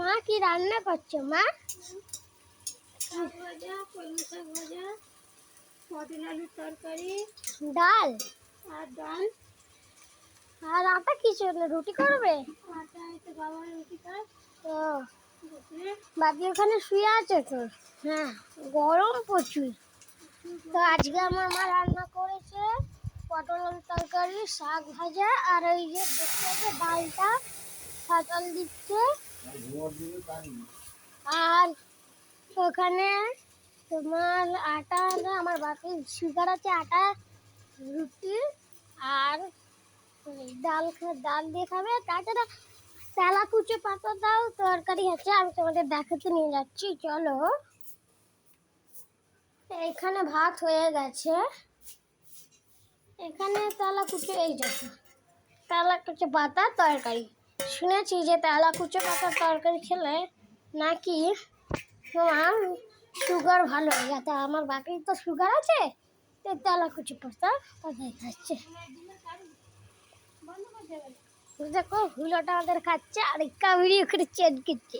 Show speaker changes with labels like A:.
A: মা কি রান্না করছো মা?
B: শাক ভাজা, কলমি শাক ভাজা, পটল আলুর তরকারি,
A: ডাল
B: ডাল।
A: আর আটা কিছু রুটি করবে?
B: আটা এতে বাবা রুটি খায়।
A: ও বাবি ওখানে শুয়ে আছে তো। হ্যাঁ, গরম প্রচুর। তো আজকে আমার মা রান্না করেছে পটল আলুর তরকারি, শাক ভাজা, আর ওই যে দেখতে পাচ্ছে ডালটা ফাটল দিচ্ছে। আর ওখানে তোমার আটা, আমার বাকি সুগার আছে, আটা রুটি আর ডাল ডাল দিয়ে খাবে। তাছাড়া তেলাকুচো পাতা দাও তরকারি আছে, আমি তোমাদের দেখাতে নিয়ে যাচ্ছি, চলো। এখানে ভাত হয়ে গেছে, এখানে তেলাকুচো, এই দেখো তেলাকুচো পাতা তরকারি। শুনেছি যে তেলাকুচো পাতার তরকারি খেলে নাকি তোমার সুগার ভালো হয়ে যায়। তা আমার বাকি তো সুগার আছে, তো তেলাকুচো পাতা তরকারি খাচ্ছে। দেখো হুলোটা আমাদের খাচ্ছে আর কামড়ি করে চেন কিচ্ছে।